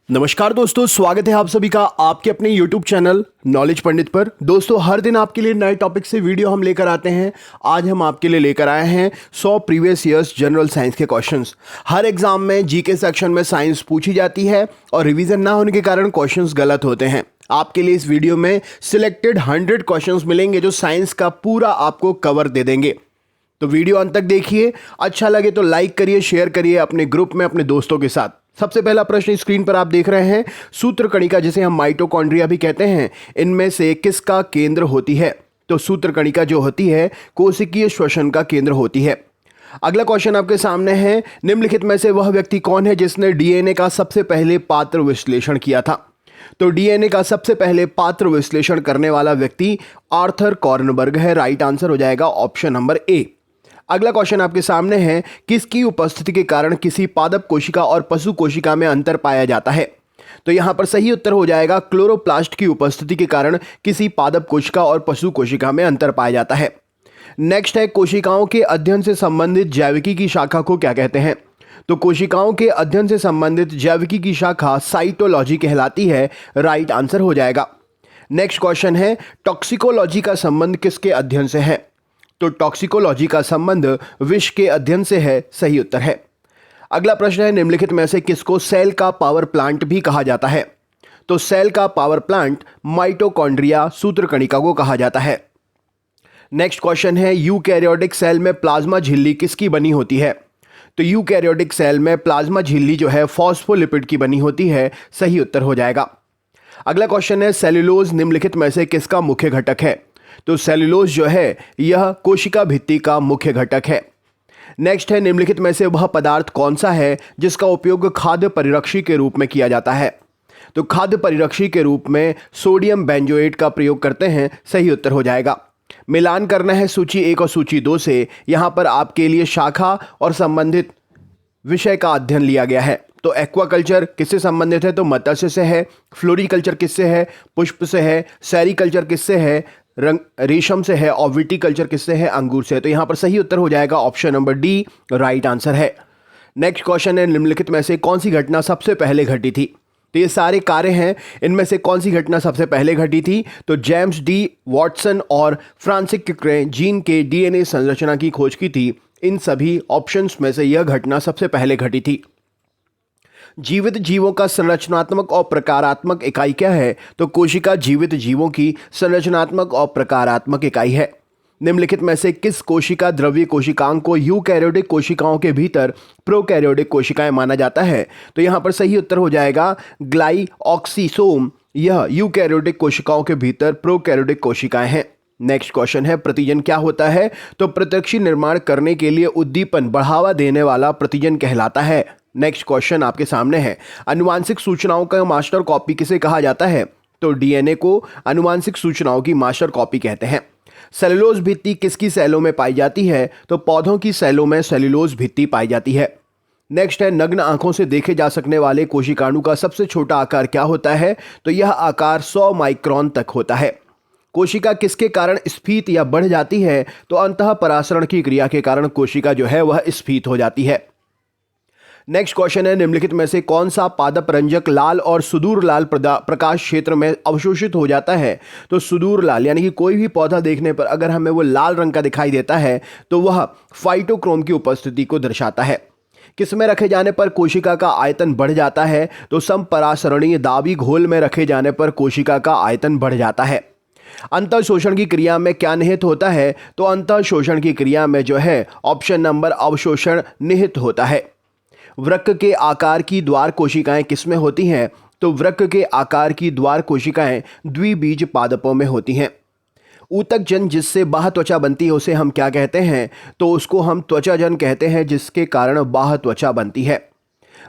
नमस्कार दोस्तों, स्वागत है आप सभी का आपके अपने YouTube चैनल नॉलेज पंडित पर। दोस्तों, हर दिन आपके लिए नए टॉपिक से वीडियो हम लेकर आते हैं। आज हम आपके लिए लेकर आए हैं 100 प्रीवियस ईयर्स जनरल साइंस के क्वेश्चंस। हर एग्जाम में जीके सेक्शन में साइंस पूछी जाती है और रिवीजन ना होने के कारण क्वेश्चंस गलत होते हैं। आपके लिए इस वीडियो में सिलेक्टेड 100 क्वेश्चंस मिलेंगे जो साइंस का पूरा आपको कवर दे देंगे। तो वीडियो अंत तक देखिए, अच्छा लगे तो लाइक करिए, शेयर करिए अपने ग्रुप में अपने दोस्तों के साथ। सबसे पहला प्रश्न स्क्रीन पर आप देख रहे हैं, सूत्रकणिका जिसे हम माइटोकॉन्ड्रिया भी कहते हैं, इनमें से किसका केंद्र होती है? तो सूत्रकणिका जो होती है कोशिकीय श्वसन का केंद्र होती है। अगला क्वेश्चन आपके सामने है, निम्नलिखित में से वह व्यक्ति कौन है जिसने डीएनए का सबसे पहले पात्र विश्लेषण किया था? तो डीएनए का सबसे पहले पात्र विश्लेषण करने वाला व्यक्ति आर्थर कॉर्नबर्ग है। राइट आंसर हो जाएगा ऑप्शन नंबर ए। अगला क्वेश्चन आपके सामने है, किसकी उपस्थिति के कारण किसी पादप कोशिका और पशु कोशिका में अंतर पाया जाता है? तो यहां पर सही उत्तर हो जाएगा क्लोरोप्लास्ट की उपस्थिति के कारण किसी पादप कोशिका और पशु कोशिका में अंतर पाया जाता है। नेक्स्ट है, कोशिकाओं के अध्ययन से संबंधित जैविकी की शाखा को क्या कहते हैं? तो कोशिकाओं के अध्ययन से संबंधित जैविकी की शाखा साइटोलॉजी कहलाती है। राइट आंसर हो जाएगा। नेक्स्ट क्वेश्चन है, टॉक्सिकोलॉजी का संबंध किसके अध्ययन से है? तो टॉक्सिकोलॉजी का संबंध विष के अध्ययन से है। सही उत्तर है। अगला प्रश्न है, निम्नलिखित में से किसको सेल का पावर प्लांट भी कहा जाता है? तो सेल का पावर प्लांट माइटोकॉन्ड्रिया सूत्रकणिका को कहा जाता है। नेक्स्ट क्वेश्चन है, यूकैरियोटिक सेल में प्लाज्मा झिल्ली किसकी बनी होती है? तो यूकैरियोटिक सेल में प्लाज्मा झिल्ली जो है फॉस्फोलिपिड की बनी होती है। सही उत्तर हो जाएगा। अगला क्वेश्चन है, सेल्यूलोज निम्नलिखित में से किसका मुख्य घटक है? तो सेल्यूलोज जो है यह कोशिका भित्ति का मुख्य घटक है। नेक्स्ट है, निम्नलिखित में से वह पदार्थ कौन सा है जिसका उपयोग खाद्य परिरक्षी के रूप में किया जाता है? तो खाद्य परिरक्षी के रूप में सोडियम बेंजोएट का प्रयोग करते हैं। सही उत्तर हो जाएगा। मिलान करना है सूची 1 और सूची 2 से। यहां पर आपके लिए शाखा और संबंधित विषय का अध्ययन लिया गया है। तो एक्वाकल्चर किससे संबंधित है? तो मत्स्य से है। फ्लोरिकल्चर किससे है? पुष्प से है। सेरिकल्चर किससे है? रेशम से है। और विटीकल्चर किससे है? अंगूर से। तो यहां पर सही उत्तर हो जाएगा option number D. Right answer है। नेक्स्ट क्वेश्चन है, निम्नलिखित में से कौन सी घटना सबसे पहले घटी थी? तो ये सारे कार्य हैं, इनमें से कौन सी घटना सबसे पहले घटी थी? तो जेम्स डी वॉटसन और फ्रांसिस क्रिक ने जीन के डीएनए संरचना की खोज की थी। इन सभी ऑप्शंस में से यह घटना सबसे पहले घटी थी। जीवित जीवों का संरचनात्मक और प्रकारात्मक इकाई क्या है? तो कोशिका जीवित जीवों की संरचनात्मक और प्रकारात्मक इकाई है। निम्नलिखित में से किस कोशिका द्रव्य कोशिकांग को यूकैरियोटिक कोशिकाओं के भीतर प्रोकैरियोटिक कोशिकाएं माना जाता है? तो यहां पर सही उत्तर हो जाएगा ग्लाइऑक्सीसोम। यह यूकैरियोटिक कोशिकाओं के भीतर प्रोकैरियोटिक कोशिकाएं हैं। नेक्स्ट क्वेश्चन है, प्रतिजन क्या होता है? तो प्रतिरक्षी निर्माण करने के लिए उद्दीपन बढ़ावा देने वाला प्रतिजन कहलाता है। नेक्स्ट क्वेश्चन आपके सामने है, आनुवांशिक सूचनाओं का मास्टर कॉपी किसे कहा जाता है? तो डीएनए को आनुवांशिक सूचनाओं की मास्टर कॉपी कहते हैं। सेलुलोज भित्ति किसकी सेलों में पाई जाती है? तो पौधों की सेलों में सेलुलोज भित्ति पाई जाती है। नेक्स्ट है, नग्न आंखों से देखे जा सकने वाले कोशिकाणु का सबसे छोटा आकार क्या होता है? तो यह आकार 100 माइक्रोन तक होता है। कोशिका किसके कारण स्फीत या बढ़ जाती है? तो अंतःपरासरण की क्रिया के कारण कोशिका जो है वह स्फीत हो जाती है। नेक्स्ट क्वेश्चन है, निम्नलिखित में से कौन सा पादप रंजक लाल और सुदूर लाल प्रकाश क्षेत्र में अवशोषित हो जाता है? तो सुदूर लाल यानी कि कोई भी पौधा देखने पर अगर हमें वो लाल रंग का दिखाई देता है तो वह फाइटोक्रोम की उपस्थिति को दर्शाता है। किसमें रखे जाने पर कोशिका का आयतन बढ़ जाता है? तो समपरासरणीय दाबी घोल में रखे जाने पर कोशिका का आयतन बढ़ जाता है। अंतःशोषण की क्रिया में क्या निहित होता है? तो अंतःशोषण की क्रिया में जो है ऑप्शन नंबर अवशोषण निहित होता है। वृक्क के आकार की द्वार कोशिकाएं किसमें होती हैं? तो वृक्क के आकार की द्वार कोशिकाएं द्विबीज पादपों में होती हैं। ऊतक जन जिससे बाह्य त्वचा बनती है उसे हम क्या कहते हैं? तो उसको हम त्वचाजन कहते हैं, जिसके कारण बाह्य त्वचा बनती है।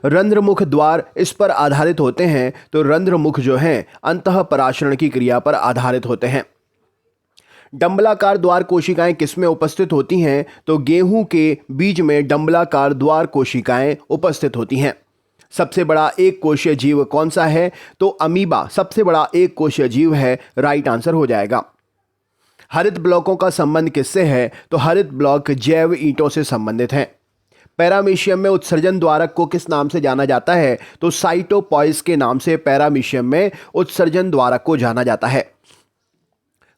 रंध्रमुख द्वार इस पर आधारित होते हैं। तो रंध्रमुख जो हैं अंतःपरासरण की क्रिया पर आधारित होते हैं। डंबलाकार द्वार कोशिकाएं किसमें उपस्थित होती हैं? तो गेहूं के बीज में डंबलाकार द्वार कोशिकाएं उपस्थित होती हैं। सबसे बड़ा एक कोशीय जीव कौन सा है? तो अमीबा सबसे बड़ा एक कोशीय जीव है। राइट आंसर हो जाएगा। हरित ब्लॉकों का संबंध किससे है? तो हरित ब्लॉक जैव ईंटों से संबंधित हैं। पैरामीशियम में उत्सर्जन द्वारक को किस नाम से जाना जाता है? तो साइटोपॉइस के नाम से पैरामीशियम में उत्सर्जन द्वारक को जाना जाता है।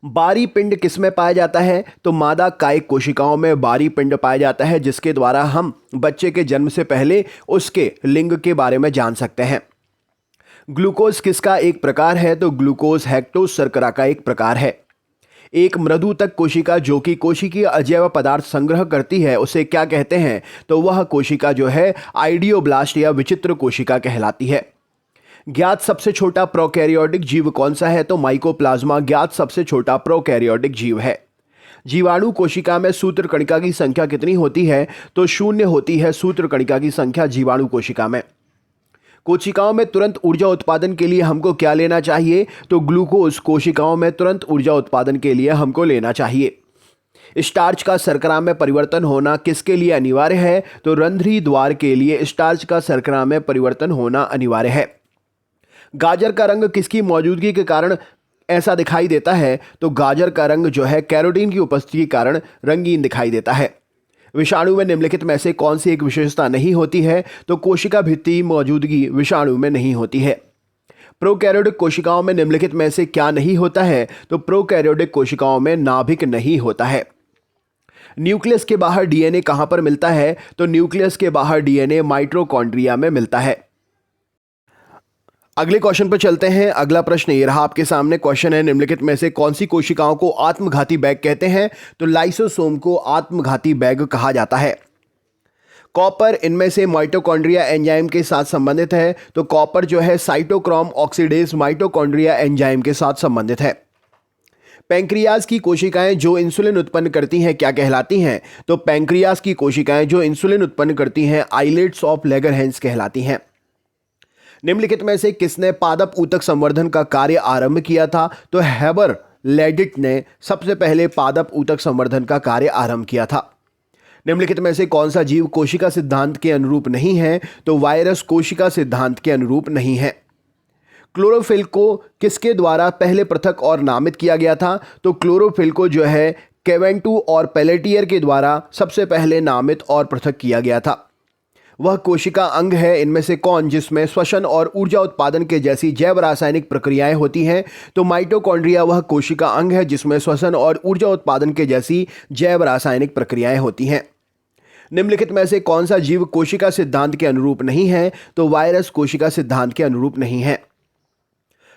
बारी पिंड किसमें पाया जाता है? तो मादा कायिक कोशिकाओं में बारी पिंड पाया जाता है, जिसके द्वारा हम बच्चे के जन्म से पहले उसके लिंग के बारे में जान सकते हैं। ग्लूकोज किसका एक प्रकार है? तो ग्लूकोज हेक्टोज शर्करा का एक प्रकार है। एक मृदुतक कोशिका जो कि कोशिकीय अजैव पदार्थ संग्रह करती है, उसे क्या कहते हैं? तो वह कोशिका जो है आइडियोब्लास्ट या विचित्र कोशिका कहलाती है। ज्ञात सबसे छोटा प्रोकैरियोटिक जीव कौन सा है? तो माइकोप्लाज्मा ज्ञात सबसे छोटा प्रोकैरियोटिक जीव है। जीवाणु कोशिका में सूत्रकणिका की संख्या कितनी होती है? तो 0 होती है सूत्रकणिका की संख्या जीवाणु कोशिका में। कोशिकाओं में तुरंत ऊर्जा उत्पादन के लिए हमको क्या लेना चाहिए? तो ग्लूकोज कोशिकाओं में तुरंत ऊर्जा उत्पादन के लिए हमको लेना चाहिए। स्टार्च का शर्करा में परिवर्तन होना किसके लिए अनिवार्य है? तो रंध्री द्वार के लिए स्टार्च का शर्करा में परिवर्तन होना अनिवार्य है। गाजर का रंग किसकी मौजूदगी के कारण ऐसा दिखाई देता है? तो गाजर का रंग जो है कैरोटीन की उपस्थिति के कारण रंगीन दिखाई देता है। विषाणु में निम्नलिखित में से कौन सी एक विशेषता नहीं होती है? तो कोशिका भित्ति मौजूदगी विषाणु में नहीं होती है। प्रोकैरियोटिक कोशिकाओं में निम्नलिखित में से क्या नहीं होता है? तो प्रोकैरियोटिक कोशिकाओं में नाभिक नहीं होता है। न्यूक्लियस के बाहर डीएनए कहां पर मिलता है? तो न्यूक्लियस के बाहर डीएनए माइटोकॉन्ड्रिया में मिलता है। अगले क्वेश्चन पर चलते हैं। अगला प्रश्न ये रहा आपके सामने। क्वेश्चन है, निम्नलिखित में से कौन सी कोशिकाओं को आत्मघाती बैग कहते हैं? तो लाइसोसोम को आत्मघाती बैग कहा जाता है। कॉपर इनमें से माइटोकॉन्ड्रिया एंजाइम के साथ संबंधित है। तो कॉपर जो है साइटोक्रोम ऑक्सीडेज माइटोकॉन्ड्रिया एंजाइम के साथ संबंधित है। पैंक्रियाज की कोशिकाएं जो इंसुलिन उत्पन्न करती हैं क्या कहलाती हैं? तो पैंक्रियाज की कोशिकाएं जो इंसुलिन उत्पन्न करती हैं आइलेट्स ऑफ लैगरहैंस कहलाती हैं। निम्नलिखित में से किसने पादप ऊतक संवर्धन का कार्य आरंभ किया था? तो हेबर लेडिट ने सबसे पहले पादप ऊतक संवर्धन का कार्य आरंभ किया था। निम्नलिखित में से कौन सा जीव कोशिका सिद्धांत के अनुरूप नहीं है? तो वायरस कोशिका सिद्धांत के अनुरूप नहीं है। क्लोरोफिल को किसके द्वारा पहले पृथक और नामित किया गया था? तो क्लोरोफिल को जो है केवेंटू और पेलेटियर के द्वारा सबसे पहले नामित और पृथक किया गया था। वह कोशिका अंग है इनमें से कौन जिसमें श्वसन और ऊर्जा उत्पादन के जैसी जैव रासायनिक प्रक्रियाएं होती हैं? तो माइटोकॉन्ड्रिया वह कोशिका अंग है जिसमें श्वसन और ऊर्जा उत्पादन के जैसी जैव रासायनिक प्रक्रियाएं होती हैं। निम्नलिखित में से कौन सा जीव कोशिका सिद्धांत के अनुरूप नहीं है? तो वायरस कोशिका सिद्धांत के अनुरूप नहीं है।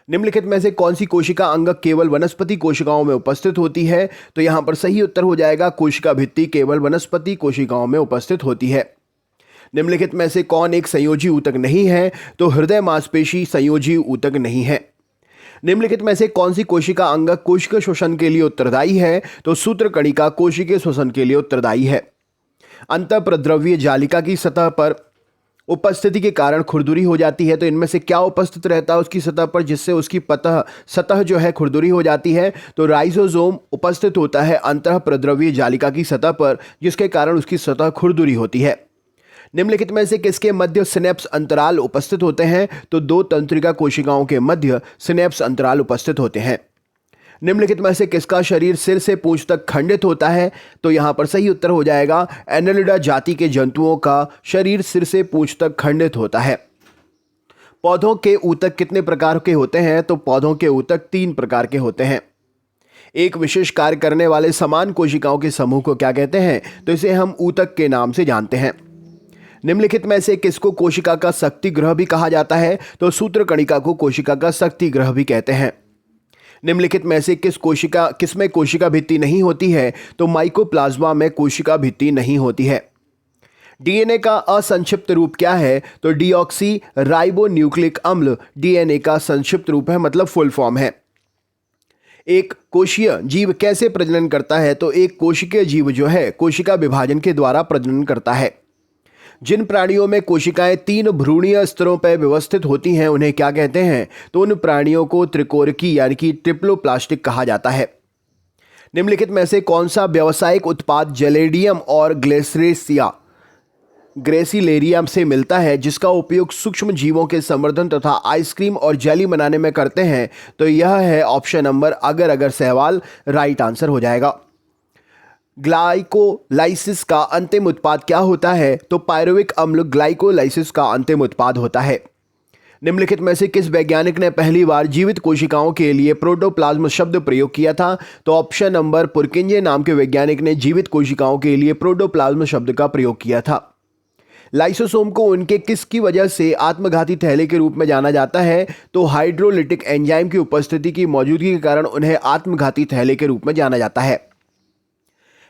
निम्नलिखित में से कौन सी कोशिका अंग केवल वनस्पति कोशिकाओं में उपस्थित होती है? तो यहां पर सही उत्तर हो जाएगा कोशिका भित्ति केवल वनस्पति कोशिकाओं में उपस्थित होती है। निम्नलिखित में से कौन एक संयोजी ऊतक नहीं है? तो हृदय मांसपेशी संयोजी ऊतक नहीं है। निम्नलिखित में से कौन सी कोशिका अंग कोशिका श्वसन के लिए उत्तरदायी है? तो सूत्रकणिका कोशिकीय श्वसन के लिए उत्तरदायी है। अंतःप्रद्रव्य जालिका की सतह पर उपस्थिति के कारण खुरदुरी हो जाती है। तो इनमें से क्या उपस्थित रहता है उसकी सतह पर जिससे उसकी सतह जो है खुरदुरी हो जाती है? तो राइजोसोम उपस्थित होता है अंतःप्रद्रव्य जालिका की सतह पर, जिसके कारण उसकी सतह खुरदुरी होती है। निम्नलिखित में से किसके मध्य सिनेप्स अंतराल उपस्थित होते हैं? तो दो तंत्रिका कोशिकाओं के मध्य सिनेप्स अंतराल उपस्थित होते हैं। निम्नलिखित में से किसका शरीर सिर से पूंछ तक खंडित होता है? तो यहां पर सही उत्तर हो जाएगा एनेलिडा जाति के जंतुओं का शरीर सिर से पूंछ तक खंडित होता है। पौधों के ऊतक कितने प्रकार के होते हैं? तो पौधों के ऊतक 3 प्रकार के होते हैं। एक विशेष कार्य करने वाले समान कोशिकाओं के समूह को क्या कहते हैं? तो इसे हम ऊतक के नाम से जानते हैं। निम्नलिखित में से किसको कोशिका का शक्ति ग्रह भी कहा जाता है? तो सूत्रकणिका को कोशिका का शक्ति ग्रह भी कहते हैं। निम्नलिखित में से किसमें कोशिका भित्ति नहीं होती है? तो माइकोप्लाज्मा में कोशिका भित्ति नहीं होती है। डीएनए का असंक्षिप्त रूप क्या है? तो डीऑक्सी राइबोन्यूक्लिक अम्ल डीएनए का संक्षिप्त रूप है, मतलब फुल फॉर्म है। एक कोशिकीय जीव कैसे प्रजनन करता है? तो एक कोशिकीय जीव जो है कोशिका विभाजन के द्वारा प्रजनन करता है। जिन प्राणियों में कोशिकाएं 3 भ्रूणीय स्तरों पर व्यवस्थित होती हैं उन्हें क्या कहते हैं? तो उन प्राणियों को त्रिकोरकी यानी कि ट्रिप्लोप्लास्टिक कहा जाता है। निम्नलिखित में से कौन सा व्यावसायिक उत्पाद जेलेडियम और ग्रेसिलेरियम से मिलता है जिसका उपयोग सूक्ष्म जीवों के संवर्धन तथा आइसक्रीम और जेली बनाने में करते हैं? तो यह है ऑप्शन नंबर अगर अगर सहवाल राइट आंसर हो जाएगा। ग्लाइकोलाइसिस का अंतिम उत्पाद क्या होता है? तो पायरुविक अम्ल ग्लाइकोलाइसिस का अंतिम उत्पाद होता है। निम्नलिखित में से किस वैज्ञानिक ने पहली बार जीवित कोशिकाओं के लिए प्रोटोप्लाज्म शब्द प्रयोग किया था? तो ऑप्शन नंबर पुरकिंजे नाम के वैज्ञानिक ने जीवित कोशिकाओं के लिए प्रोटोप्लाज्म शब्द का प्रयोग किया था। लाइसोसोम को उनके किसकी वजह से आत्मघाती थैले के रूप में जाना जाता है? तो हाइड्रोलिटिक एंजाइम की उपस्थिति की मौजूदगी के कारण उन्हें आत्मघाती थैले के रूप में जाना जाता है।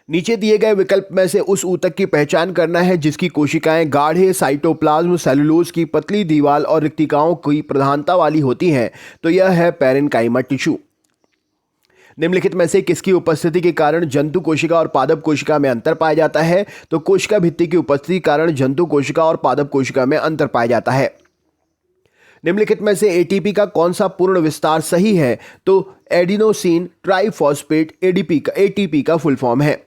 नीचे दिए गए विकल्प में से उस ऊतक की पहचान करना है जिसकी कोशिकाएं गाढ़े साइटोप्लाज्म सेलुलोज की पतली दीवार और रिक्तिकाओं की प्रधानता वाली होती हैं। तो यह है पेरेन्काइमा टिश्यू। निम्नलिखित में से किसकी उपस्थिति के कारण जंतु कोशिका और पादप कोशिका में अंतर पाया जाता है? तो कोशिका भित्ति की उपस्थिति के कारण जंतु कोशिका और पादप कोशिका में अंतर पाया जाता है। निम्नलिखित में से एटीपी का कौन सा पूर्ण विस्तार सही है? तो एडिनोसिन ट्राइफॉस्फेट एटीपी का फुल फॉर्म है।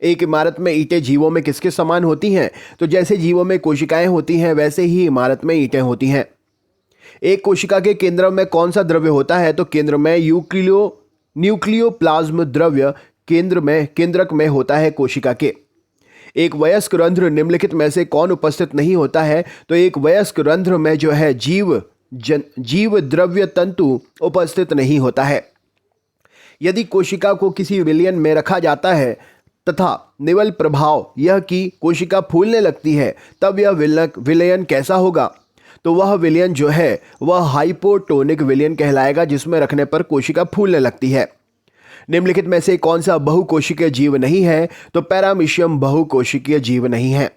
एक इमारत में ईंटें जीवों में किसके समान होती हैं? तो जैसे जीवों में कोशिकाएं होती हैं वैसे ही इमारत में ईंटें होती हैं। एक कोशिका के केंद्र में कौन सा द्रव्य होता है? तो केंद्र में न्यूक्लियोप्लाज्म द्रव्य केंद्रक में होता है कोशिका के। एक वयस्क रंध्र निम्नलिखित में से कौन उपस्थित नहीं होता है? तो एक वयस्क रंध्र में जो है जीव द्रव्य तंतु उपस्थित नहीं होता है। यदि कोशिका को किसी विलयन में रखा जाता है तथा निवल प्रभाव यह कि कोशिका फूलने लगती है, तब यह विलयन कैसा होगा? तो वह विलयन जो है वह हाइपोटोनिक विलयन कहलाएगा, जिसमें रखने पर कोशिका फूलने लगती है। निम्नलिखित में से कौन सा बहुकोशिकीय जीव नहीं है? तो पैरामीशियम बहुकोशिकीय जीव नहीं है।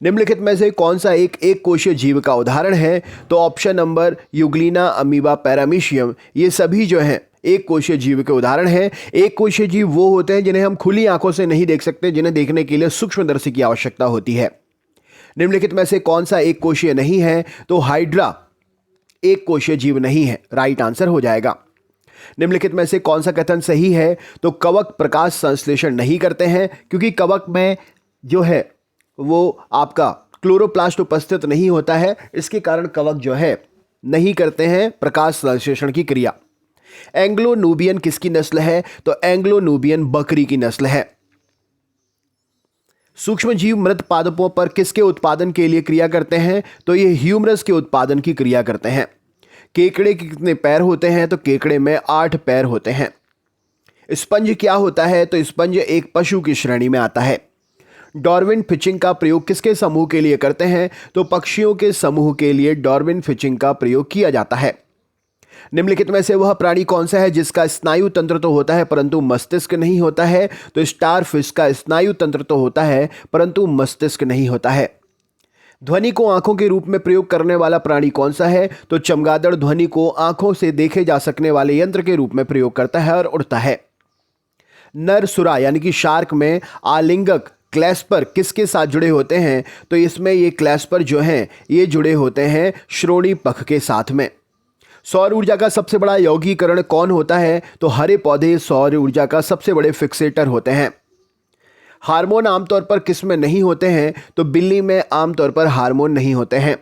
निम्नलिखित में से कौन सा एक कोशीय जीव का उदाहरण है? तो option number Euglena, amoeba, paramecium, ये सभी जो हैं एक कोशीय जीव के उदाहरण हैं। एक कोशीय जीव वो होते हैं जिन्हें हम खुली आंखों से नहीं देख सकते, जिन्हें देखने के लिए सूक्ष्मदर्शी की आवश्यकता होती है। निम्नलिखित में से कौन सा एक कोशीय नहीं है? तो हाइड्रा एक कोशीय जीव नहीं है, राइट आंसर हो जाएगा। निम्नलिखित में से कौन सा कथन सही है? तो कवक प्रकाश संश्लेषण नहीं करते हैं, क्योंकि कवक में जो है वो आपका क्लोरोप्लास्ट उपस्थित नहीं होता है, इसके कारण कवक जो है नहीं करते हैं प्रकाश संश्लेषण की क्रिया। एंग्लो नूबियन किसकी नस्ल है? तो एंग्लो नूबियन बकरी की नस्ल है। सूक्ष्म जीव मृत पादपों पर किसके उत्पादन के लिए क्रिया करते हैं? तो ये ह्यूमरस के उत्पादन की क्रिया करते हैं। केकड़े के कितने पैर होते हैं? तो केकड़े में 8 पैर होते हैं। स्पंज क्या होता है? तो स्पंज एक पशु की श्रेणी में आता है। डार्विन फिचिंग का प्रयोग किसके समूह के लिए करते हैं? तो पक्षियों के समूह के लिए डार्विन फिचिंग का प्रयोग किया जाता है। निम्नलिखित में से वह प्राणी कौन सा है जिसका स्नायु तंत्र तो होता है परंतु मस्तिष्क नहीं होता है? तो स्टारफिश का स्नायु तंत्र तो होता है परंतु मस्तिष्क नहीं होता है। ध्वनि को आंखों के रूप में प्रयोग करने वाला प्राणी कौन सा है? तो चमगादड़ ध्वनि को आंखों से देखे जा सकने वाले यंत्र के रूप में प्रयोग करता है और उड़ता है। नर सुरा यानी कि शार्क में आलिंगक क्लैस्पर किसके साथ जुड़े होते हैं? तो इसमें ये क्लैस्पर जो हैं ये जुड़े होते हैं श्रोणी पख के साथ में। सौर ऊर्जा का सबसे बड़ा यौगीकरण कौन होता है? तो हरे पौधे सौर ऊर्जा का सबसे बड़े फिक्सेटर होते हैं। हार्मोन आमतौर पर किस में नहीं होते हैं? तो बिल्ली में आमतौर पर हार्मोन नहीं होते हैं।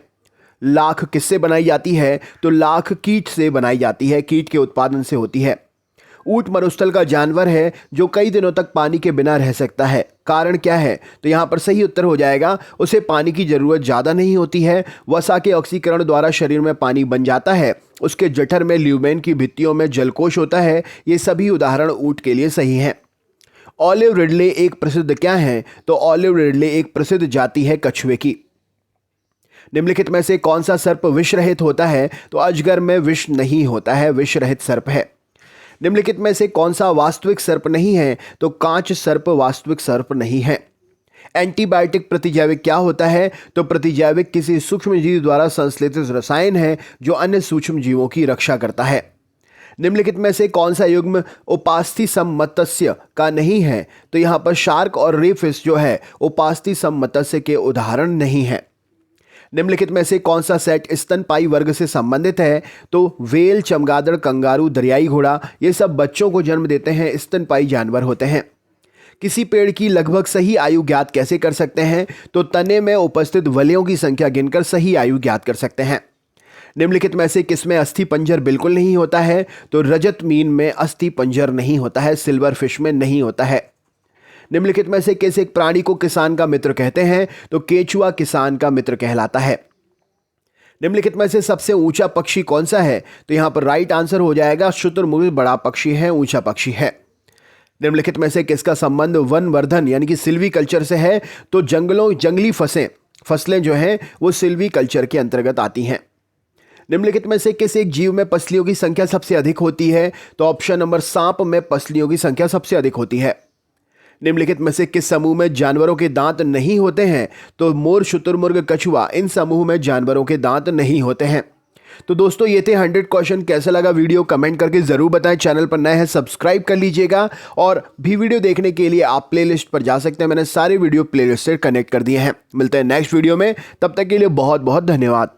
लाख किससे बनाई जाती है? तो लाख कीट से बनाई जाती है, कीट के उत्पादन से होती है। ऊंट मरुस्थल का जानवर है जो कई दिनों तक पानी के बिना रह सकता है, कारण क्या है? तो यहाँ पर सही उत्तर हो जाएगा उसे पानी की जरूरत ज़्यादा नहीं होती है। वसा के ऑक्सीकरण द्वारा शरीर में पानी बन जाता है। उसके जठर में ल्यूमेन की भित्तियों में जलकोश होता है। ये सभी उदाहरण ऊंट के लिए सही हैं। ऑलिव रिडले एक प्रसिद्ध क्या है? तो ऑलिव रिडले एक प्रसिद्ध जाति है कछुए की। निम्नलिखित में से कौन सा सर्प विष रहित होता है? तो अजगर में विष नहीं होता है, विष रहित सर्प है। निम्नलिखित में से कौन सा वास्तविक सर्प नहीं है? तो कांच सर्प वास्तविक सर्प नहीं है। एंटीबायोटिक प्रतिजैविक क्या होता है? तो प्रतिजैविक किसी सूक्ष्म जीव द्वारा संश्लेषित रसायन है जो अन्य सूक्ष्म जीवों की रक्षा करता है। निम्नलिखित में से कौन सा युग्म उपास्थि मत्स्य का नहीं है? तो यहाँ पर शार्क और रेफिस जो है उपास्थि मत्स्य के उदाहरण नहीं है। निम्नलिखित में से कौन सा सेट स्तनपायी वर्ग से संबंधित है? तो वेल, चमगादड़, कंगारू, दरियाई घोड़ा, ये सब बच्चों को जन्म देते हैं, स्तनपायी जानवर होते हैं। किसी पेड़ की लगभग सही आयु ज्ञात कैसे कर सकते हैं? तो तने में उपस्थित वलयों की संख्या गिनकर सही आयु ज्ञात कर सकते हैं। निम्नलिखित में से किसमें अस्थि पंजर बिल्कुल नहीं होता है? तो रजत मीन में अस्थि पंजर नहीं होता है, सिल्वर फिश में नहीं होता है। निम्नलिखित में से किस एक प्राणी को किसान का मित्र कहते हैं? तो केचुआ किसान का मित्र कहलाता है। निम्नलिखित में से सबसे ऊंचा पक्षी कौन सा है? तो यहां पर राइट आंसर हो जाएगा शुतुरमुर्ग बड़ा पक्षी है, ऊंचा पक्षी है। निम्नलिखित में से किसका संबंध वनवर्धन यानी कि सिल्वी कल्चर से है? तो जंगली फसलें जो हैं वो सिल्वी कल्चर के अंतर्गत आती हैं। निम्नलिखित में से किस एक जीव में पसलियों की संख्या सबसे अधिक होती है? तो ऑप्शन नंबर सांप में पसलियों की संख्या सबसे अधिक होती है। निम्नलिखित में से किस समूह में जानवरों के दांत नहीं होते हैं? तो मोर, शुतुरमुर्ग, कछुआ, इन समूह में जानवरों के दांत नहीं होते हैं। तो दोस्तों ये थे 100 क्वेश्चन। कैसा लगा वीडियो कमेंट करके जरूर बताएं। चैनल पर नए हैं सब्सक्राइब कर लीजिएगा और भी वीडियो देखने के लिए आप प्लेलिस्ट पर जा सकते हैं। मैंने सारे वीडियो प्लेलिस्ट से कनेक्ट कर दिए हैं। मिलते हैं नेक्स्ट वीडियो में, तब तक के लिए बहुत बहुत धन्यवाद।